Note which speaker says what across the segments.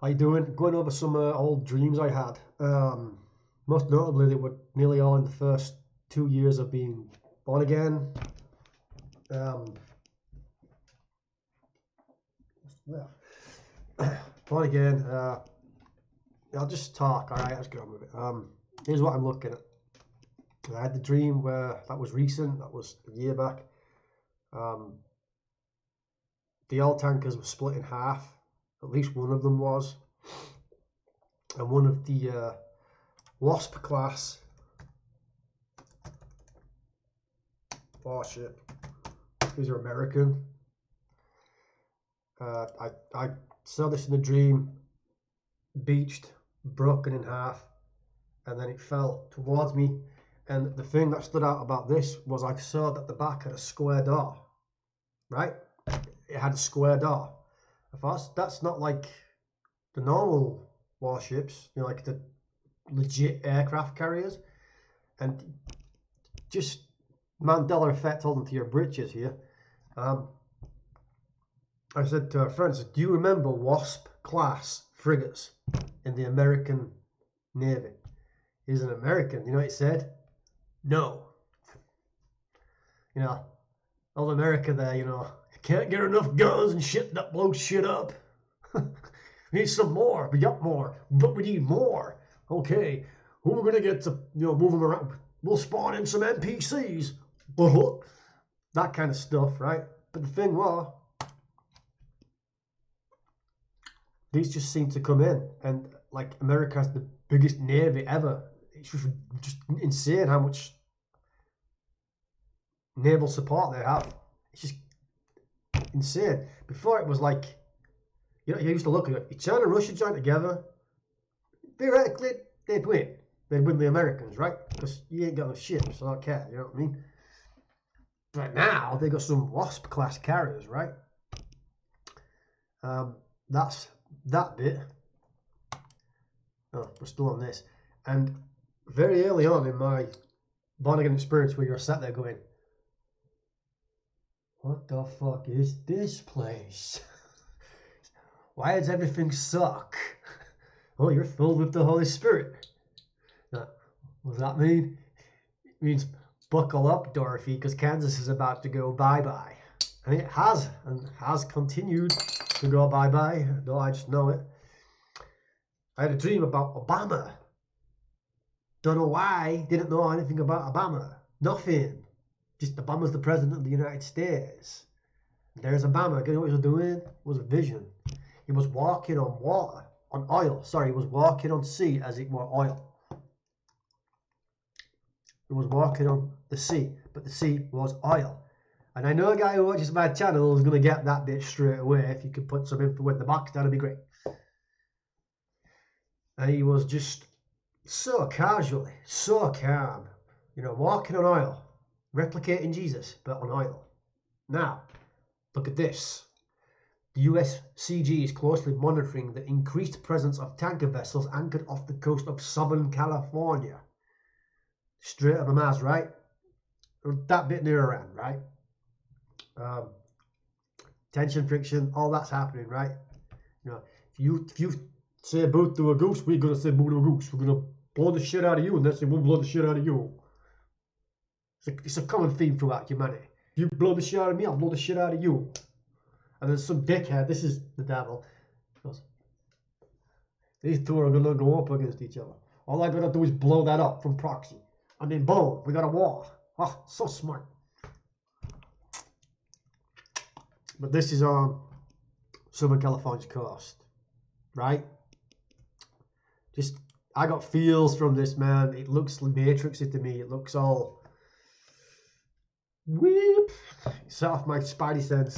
Speaker 1: How you doing? Going over some old dreams I had. Most notably, they were nearly all in the first 2 years of being born again. Um, Born again. I'll just talk. All right, let's get on with it. Here's what I'm looking at. I had the dream where that was recent. That was a year back. The old tankers were split in half. At least one of them was, and one of the Wasp class warship. These are American. I saw this in a dream, beached, broken in half, and then it fell towards me. And the thing that stood out about this was I saw that the back had a square door, right? It had a square door. I thought that's not like the normal warships, like the legit aircraft carriers. And just Mandela effect holding to your britches here. I said to our friends, do you remember Wasp class frigates in the American Navy? He's an American. You know what he said? No. Old America there, can't get enough guns and shit that blows shit up. We need some more. We got more, but we need more. Okay, who are we gonna get to move them around? We'll spawn in some NPCs. That kind of stuff, right? But the thing was, these just seem to come in, and like America has the biggest navy ever. It's just insane how much naval support they have. It's just insane. Before it was like, you used to look at it. China and Russia joined together. Theoretically, they'd win. They'd win the Americans, right? Because you ain't got no ships, so I don't care. You know what I mean? But now they got some Wasp class carriers, right? That's that bit. Oh, we're still on this. And very early on in my born again experience, where you're sat there going, what the fuck is this place? Why does everything suck? Oh, you're filled with the Holy Spirit. Now, what does that mean? It means buckle up, Dorothy, because Kansas is about to go bye-bye. And it has, and has continued to go bye-bye, though I just know it. I had a dream about Obama. Don't know why, didn't know anything about Obama. Nothing. Just Obama's the president of the United States. There's Obama. You know what he was doing? It was a vision. He was walking on water, on oil. Sorry, he was walking on sea as it were oil. He was walking on the sea, but the sea was oil. And I know a guy who watches my channel is going to get that bit straight away. If you could put some info in the box, that'd be great. And he was just so casually, so calm, walking on oil, replicating Jesus, but on oil. Now, look at this. The USCG is closely monitoring the increased presence of tanker vessels anchored off the coast of Southern California. Straight up a Mars, right? That bit near Iran, right? Tension, friction, all that's happening, right? If you say boo to a goose, we're gonna say boo to a goose. We're gonna blow the shit out of you, and then say we'll blow the shit out of you. It's a common theme throughout humanity. If you blow the shit out of me, I'll blow the shit out of you. And then some dickhead, this is the devil, goes, these two are gonna go up against each other. All I gotta do is blow that up from proxy. And then boom, we got a war. Oh, so smart. But this is on Southern California's coast, right? I got feels from this, man. It looks Matrixy to me. It looks all whoop. Set off my spidey sense.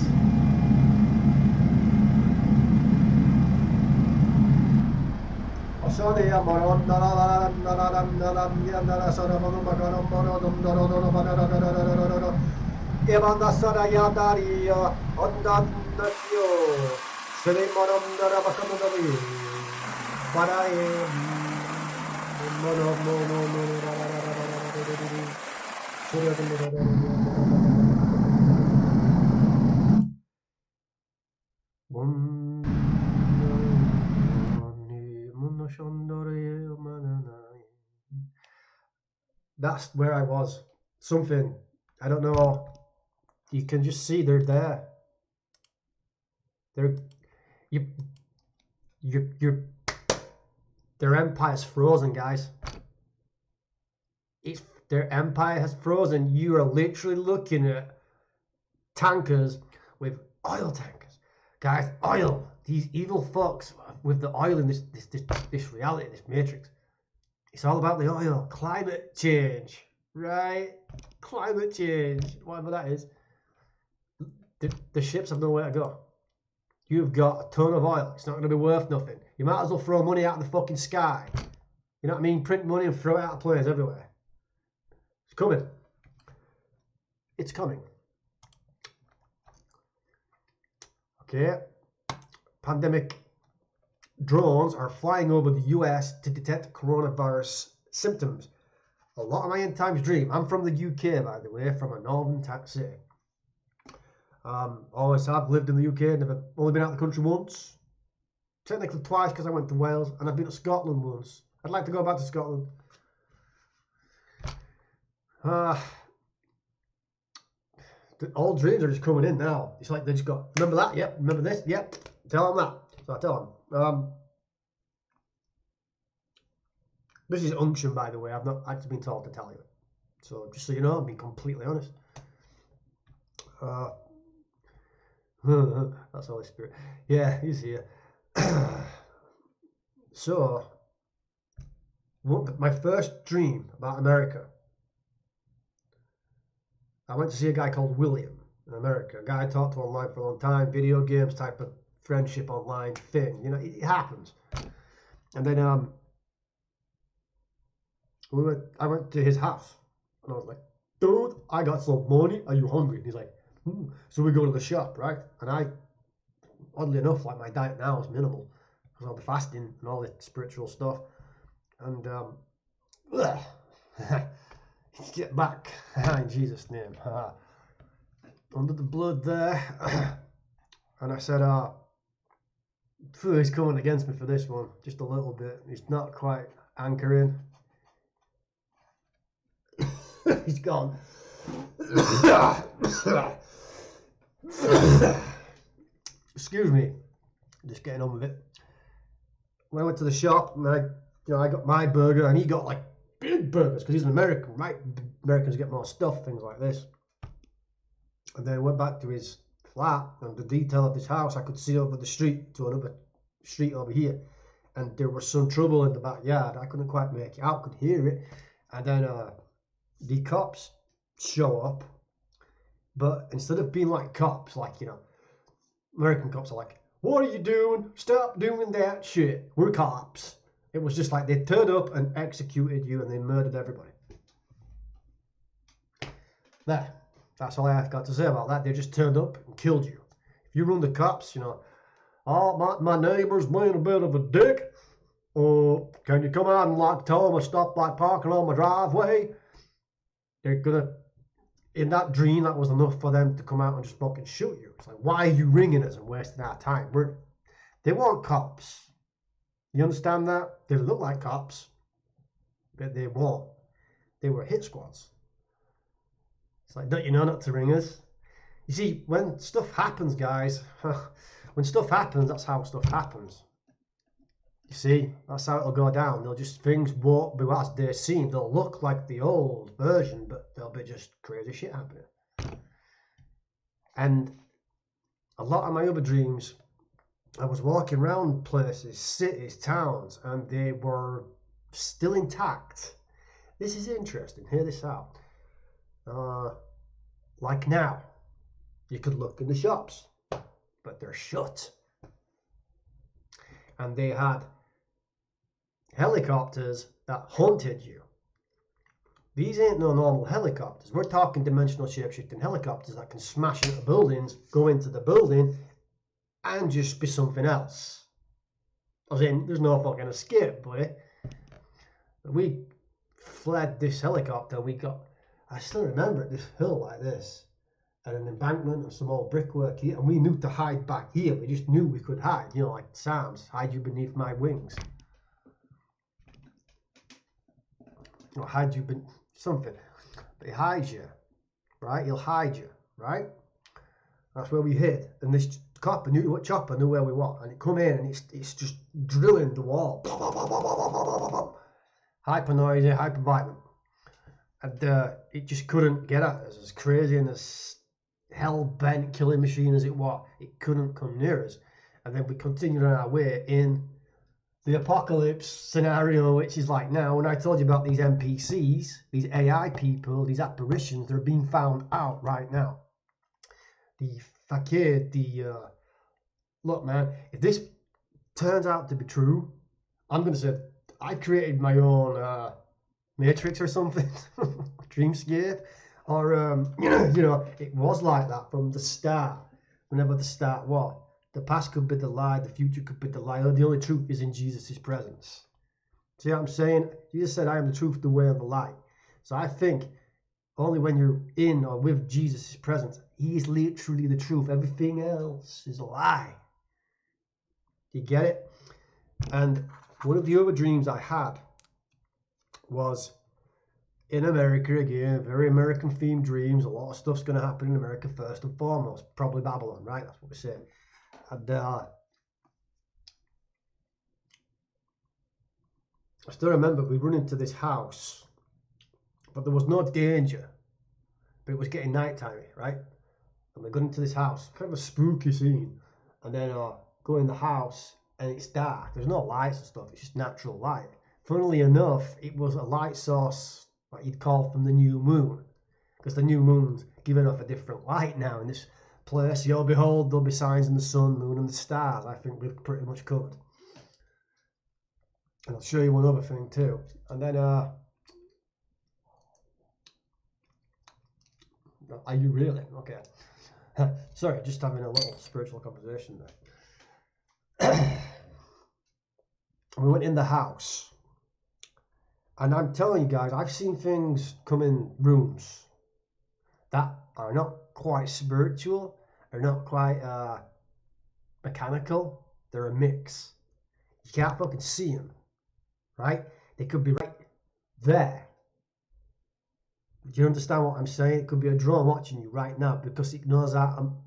Speaker 1: that's where I was. Something, I don't know. You can just see they're there. They're you their empire's frozen, guys. Their empire has frozen. You are literally looking at tankers with oil tankers, guys. Oil. These evil fucks with the oil in this reality, this matrix. It's all about the oil. Climate change, right? Climate change, whatever that is. The ships have nowhere to go. You've got a ton of oil. It's not going to be worth nothing. You might as well throw money out of the fucking sky. You know what I mean? Print money and throw it out of planes everywhere. It's coming. It's coming. Okay. Pandemic drones are flying over the US to detect coronavirus symptoms. A lot of my end times dream. I'm from the UK, by the way, from a northern tax city. Always have lived in the UK, never only been out of the country once. Technically twice because I went to Wales, and I've been to Scotland once. I'd like to go back to Scotland. All dreams are just coming in now. It's like they just got, remember that? Yep. Remember this? Yep. Tell them that. So I tell them. This is unction, by the way. I've not actually been told to tell you. So just so you know, I'm being completely honest. That's Holy Spirit. Yeah, he's here. So, my first dream about America, I went to see a guy called William in America. A guy I talked to online for a long time, video games type of friendship online thing. You know, it happens. And then I went to his house, and I was like, dude, I got some money. Are you hungry? And he's like, So we go to the shop, right? And I, oddly enough, like my diet now is minimal because of the fasting and all the spiritual stuff. And get back in Jesus' name. Under the blood there. And I said, he's coming against me for this one, just a little bit. He's not quite anchoring. He's gone. Excuse me, just getting on with it. When I went to the shop, and I got my burger, and he got like big burgers because he's an American, right? Americans get more stuff, things like this. And then I went back to his flat, and the detail of his house I could see over the street to another street over here, and there was some trouble in the backyard. I couldn't quite make it out, could hear it, and then the cops show up. But instead of being like cops, like, you know, American cops are like, what are you doing? Stop doing that shit. We're cops. It was just like they turned up and executed you and they murdered everybody. There. That's all I've got to say about that. They just turned up and killed you. If you run the cops, you know, oh, my neighbor's being a bit of a dick. Can you come out and like tell them I stopped like parking on my driveway? They're gonna, in that dream, that was enough for them to come out and just fucking shoot you. It's like, why are you ringing us and wasting our time? They weren't cops. You understand that? They look like cops, but they weren't. They were hit squads. It's like, don't you know not to ring us? You see, when stuff happens, guys, when stuff happens, that's how stuff happens. You see, that's how it'll go down. Things won't be as they seem. They'll look like the old version, but there'll be just crazy shit happening. And a lot of my other dreams, I was walking around places, cities, towns, and they were still intact. This is interesting. Hear this out. Like now, you could look in the shops, but they're shut. And they had helicopters that haunted you. These ain't no normal helicopters. We're talking dimensional shape-shifting helicopters that can smash into buildings, go into the building, and just be something else. As in, there's no fucking escape, buddy. We fled this helicopter. I still remember this hill like this, and an embankment and some old brickwork here, and we knew to hide back here. We just knew we could hide, you know, like Psalms, hide you beneath my wings. Or hide you something. But he hides you, right? He'll hide you, right? That's where we hid. And this chopper knew where we were. And it come in and it's just drilling the wall. Hyper noisy, hyper vibrant. And it just couldn't get at us. As crazy and as hell-bent killing machine as it was, it couldn't come near us. And then we continued on our way in the apocalypse scenario, which is like now, when I told you about these NPCs, these AI people, these apparitions, they're being found out right now. The fakir, look, man, if this turns out to be true, I'm going to say I created my own Matrix or something, dreamscape, or, it was like that from the start, whenever the start was. The past could be the lie, the future could be the lie. The only truth is in Jesus' presence. See what I'm saying? Jesus said, I am the truth, the way, and the light. So I think only when you're in or with Jesus' presence, he is literally the truth. Everything else is a lie. You get it? And one of the other dreams I had was in America again, very American themed dreams. A lot of stuff's going to happen in America first and foremost. Probably Babylon, right? That's what we say. And I still remember we run into this house, but there was no danger, but it was getting nighttime, right? And we got into this house, kind of a spooky scene, and then go in the house and it's dark. There's no lights and stuff, it's just natural light. Funnily enough, it was a light source that you'd call from the new moon, because the new moon's giving off a different light now in this place. You'll behold, there'll be signs in the sun, moon, and the stars. I think we've pretty much covered. And I'll show you one other thing too. And then, are you really? Okay. Sorry, just having a little spiritual conversation there. We went in the house. And I'm telling you guys, I've seen things come in rooms that are not quite spiritual, are not quite mechanical. They're a mix. You can't fucking see them, right? They could be right there. Do you understand what I'm saying? It could be a drone watching you right now because it knows that I'm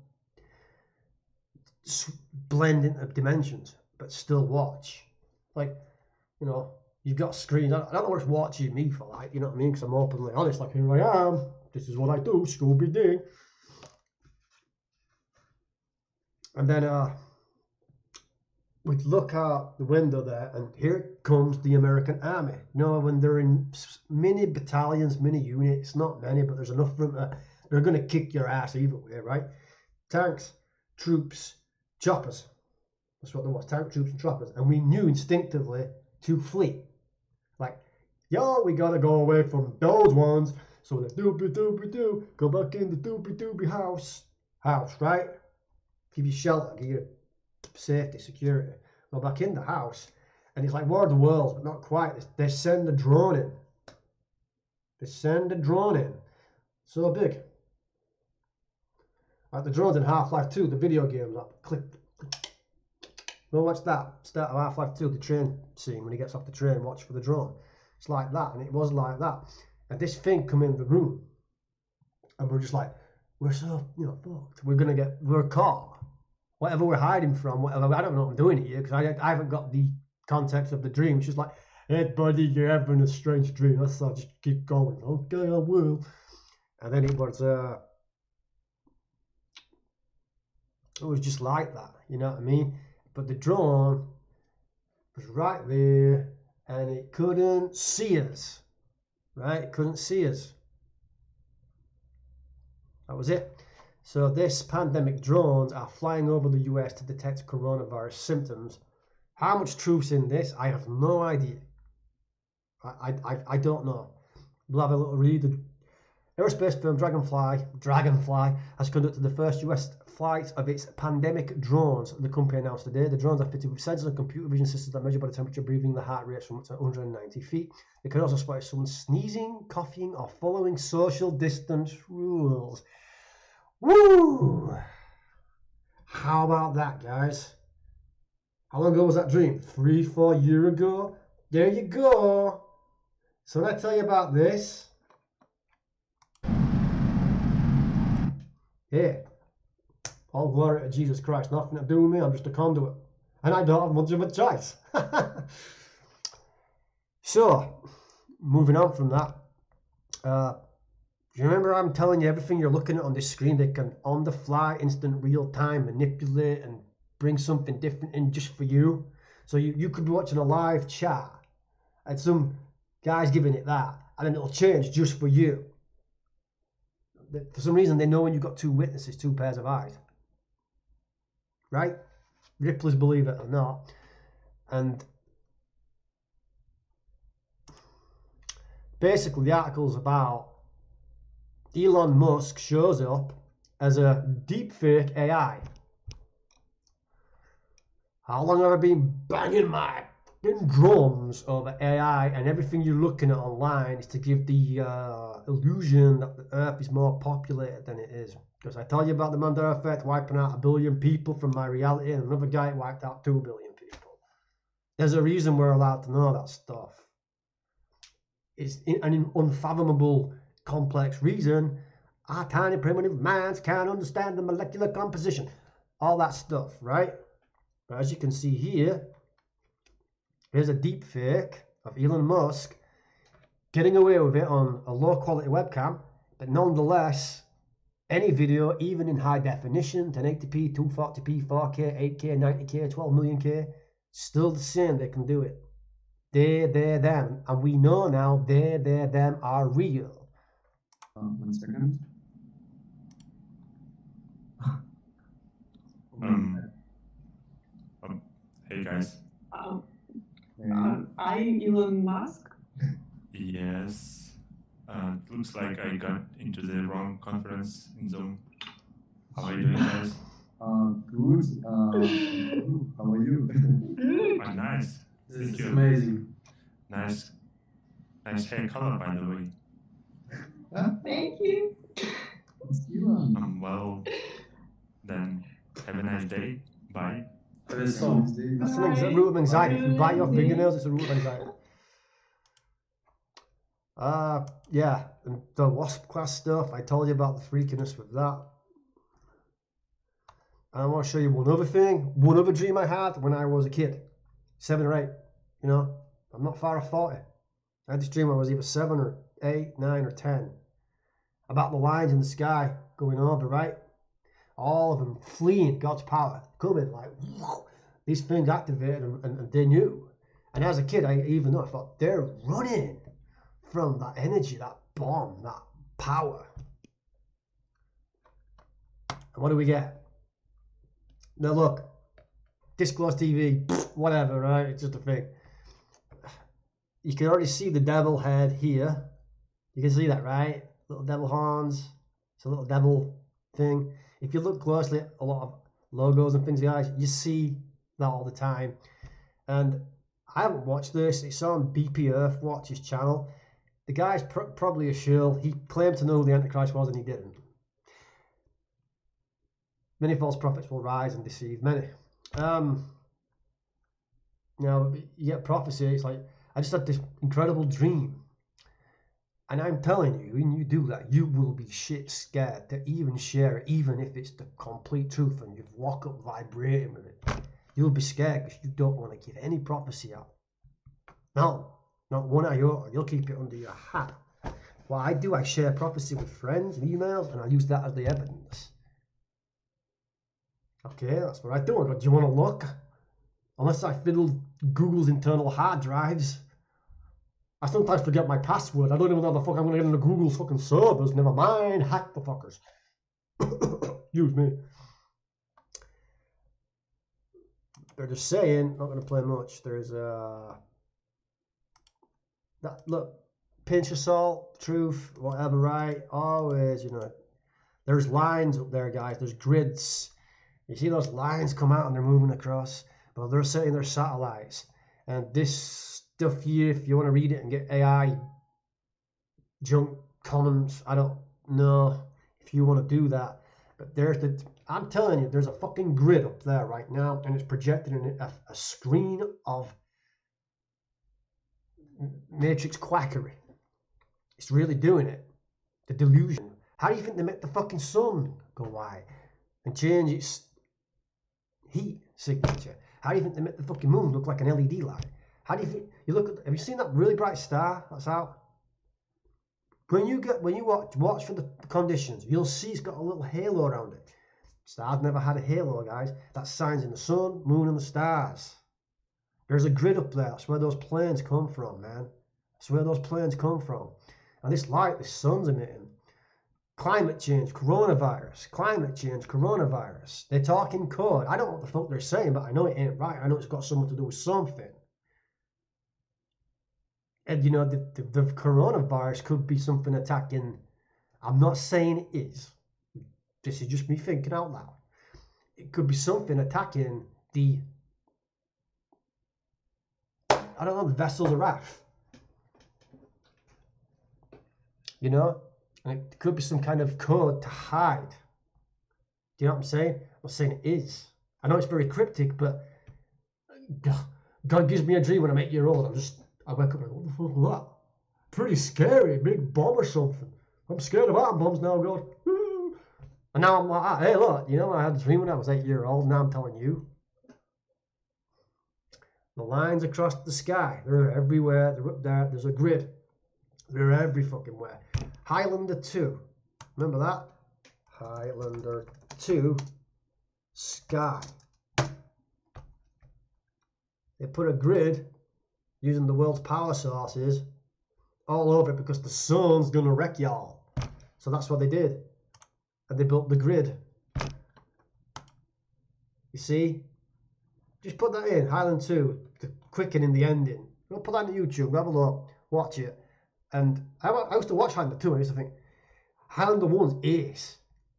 Speaker 1: blending of dimensions, but still watch. Like, you've got screens. I don't know what's watching me for, like, you know what I mean? Because I'm openly honest, like, here I am. This is what I do, Scooby-Doo. And then we'd look out the window there, and here comes the American army. When they're in mini battalions, mini units, not many, but there's enough of them. They're going to kick your ass either way, right? Tanks, troops, choppers. That's what there was, tank, troops, and choppers. And we knew instinctively to flee. Like, we got to go away from those ones. So the doobie-doobie-doo, go back in the doobie-doobie house, right? Give you shelter, give you safety, security. Go back in the house, and it's like War of the Worlds, but not quite. They send a drone in. So big. Like the drones in Half-Life 2, the video game, like click. Go watch that. Start of Half-Life 2, the train scene when he gets off the train, watch for the drone. It's like that, and it was like that. And this thing come in the room, and we're just like, we're so, fucked. We're caught. Whatever we're hiding from, whatever, I don't know what I'm doing here, because I haven't got the context of the dream. It's just like, hey buddy, you're having a strange dream. That's all, just keep going. Okay, I will. And then it was just like that, you know what I mean? But the drone was right there, and it couldn't see us, right? It couldn't see us. That was it. So this pandemic drones are flying over the US to detect coronavirus symptoms. How much truth's in this? I have no idea. I don't know. We'll have a little read. The aerospace firm Dragonfly has conducted the first US flight of its pandemic drones, the company announced today. The drones are fitted with sensors and computer vision systems that measure body temperature, breathing, the heart rates from up to 190 feet. They can also spot if someone's sneezing, coughing, or following social distance rules. Woo! How about that, guys? How long ago was that dream? 3-4 years ago? There you go. So when I tell you about this, Hey, all glory to Jesus Christ. Nothing to do with me. I'm just a conduit. And I don't have much of a choice. So, moving on from that. Do you remember I'm telling you everything you're looking at on this screen, they can on the fly, instant real time manipulate and bring something different in just for you. So you could be watching a live chat and some guy's giving it that, and then it'll change just for you. For some reason, they know when you've got two witnesses, two pairs of eyes. Right? Ripplers believe it or not. And basically, the article's about Elon Musk shows up as a deepfake AI. How long have I been banging my drums over AI, and everything you're looking at online is to give the illusion that the Earth is more populated than it is. Because I tell you about the Mandela effect wiping out 1 billion people from my reality, and another guy wiped out 2 billion people. There's a reason we're allowed to know that stuff. It's an unfathomable, complex reason. Our tiny primitive minds can't understand the molecular composition. All that stuff, right? But as you can see here, here's a deep fake of Elon Musk getting away with it on a low quality webcam, but nonetheless, any video, even in high definition, 1080p, 240p, 4K, 8K, 90K, 12 million K, still the same, they can do it. They, them, and we know now they, them are real.
Speaker 2: 1 second.
Speaker 3: Hey guys.
Speaker 2: Hey.
Speaker 4: Are you Elon Musk?
Speaker 3: Yes. Looks like I got into the wrong conference in Zoom. How are you doing, guys?
Speaker 2: Good. How are you?
Speaker 4: Good.
Speaker 3: I'm nice.
Speaker 2: This
Speaker 3: Thank
Speaker 2: is
Speaker 3: you.
Speaker 2: amazing.
Speaker 3: Nice hair color, by the way.
Speaker 4: Thank you.
Speaker 2: It's Elon.
Speaker 3: Well, then have a nice day. Bye.
Speaker 1: That's a root of anxiety. If you bite your fingernails, it's a root of anxiety. Yeah, and the wasp class stuff, I told you about the freakiness with that. I want to show you one other thing, one other dream I had when I was a kid, 7 or 8, you know, I'm not far off 40. I had this dream when I was either 7 or 8, 9 or 10, about the lines in the sky going over, right? All of them fleeing God's power, coming like, whoa, these things activated and they knew. And as a kid, I even know, I thought, they're running from that energy, that bomb, that power. And what do we get? Now look, Disclose TV, whatever, right? It's just a thing. You can already see the devil head here. You can see that, right? Little devil horns. It's a little devil thing. If you look closely at a lot of logos and things, guys, you see that all the time. And I haven't watched this. It's on BP Earthwatch's channel. The guy's probably a shill. He claimed to know who the Antichrist was and he didn't. Many false prophets will rise and deceive many. Now, you get prophecy, it's like, I just had this incredible dream. And I'm telling you, when you do that, you will be shit scared to even share it, even if it's the complete truth and you've woke up vibrating with it. You'll be scared because you don't want to give any prophecy out. No, not one iota. You'll keep it under your hat. What I do, I share prophecy with friends and emails, and I use that as the evidence. Okay, that's what I do. I go, do you want to look? Unless I fiddle Google's internal hard drives. I sometimes forget my password. I don't even know how the fuck I'm going to get into Google's fucking servers. Never mind, hack the fuckers. Use me. They're just saying, not going to play much. There's that look, pinch of salt, truth, whatever, right? Always, you know. There's lines up there, guys. There's grids. You see those lines come out and they're moving across. Well, they're saying they're satellites. And this stuff here, if you want to read it and get AI junk comments, I don't know if you want to do that. But there's I'm telling you, there's a fucking grid up there right now, and it's projected in a screen of matrix quackery. It's really doing it. The delusion. How do you think they make the fucking sun go white and change its heat signature? How do you think they make the fucking moon look like an LED light? How do you think you look at? Have you seen that really bright star that's out? When you watch for the conditions, you'll see it's got a little halo around it. Stars never had a halo, guys. That shines in the sun, moon, and the stars. There's a grid up there. That's where those planes come from, man. That's where those planes come from. And this light, the sun's emitting. Climate change, coronavirus. Climate change, coronavirus. They're talking code. I don't know what the fuck they're saying, but I know it ain't right. I know it's got something to do with something. And you know, the coronavirus could be something attacking. I'm not saying it is. This is just me thinking out loud. It could be something attacking the, I don't know, the vessels of wrath. You know? And it could be some kind of code to hide. Do you know what I'm saying? I'm not saying it is. I know it's very cryptic, but God gives me a dream when I'm 8 years old. I wake up and go, what the fuck was that? Pretty scary, big bomb or something. I'm scared of atom bombs now, God. And now I'm like, hey, look, you know, I had a dream when I was 8 years old. Now I'm telling you. The lines across the sky, they're everywhere. They're up there. There's a grid. They're every fucking where. Highlander 2. Remember that? Highlander 2 sky. They put a grid using the world's power sources all over it because the sun's gonna wreck y'all. So that's what they did. And they built the grid. You see? Just put that in, Highlander 2, the quickening the ending. Go put that on YouTube, have a look, watch it. And I used to watch Highlander 2 and I used to think, Highlander 1's ace.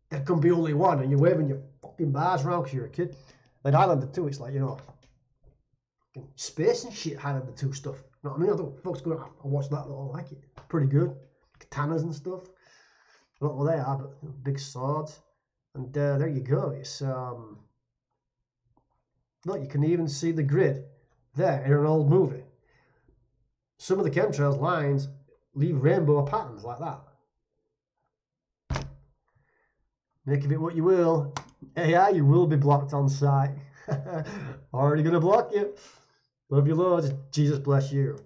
Speaker 1: There can be only one and you're waving your fucking bars around because you're a kid. Then Highlander 2, it's like, you know, space and shit, Highlander 2 stuff. You know what I mean? I don't folks go, I watch that, I don't like it. Pretty good. Katanas and stuff. I don't know what they are, but big swords. And there you go. It's look, you can even see the grid there in an old movie. Some of the chemtrails lines leave rainbow patterns like that. Make of it what you will. AI, you will be blocked on sight. Already gonna block you. Love you loads. Jesus bless you.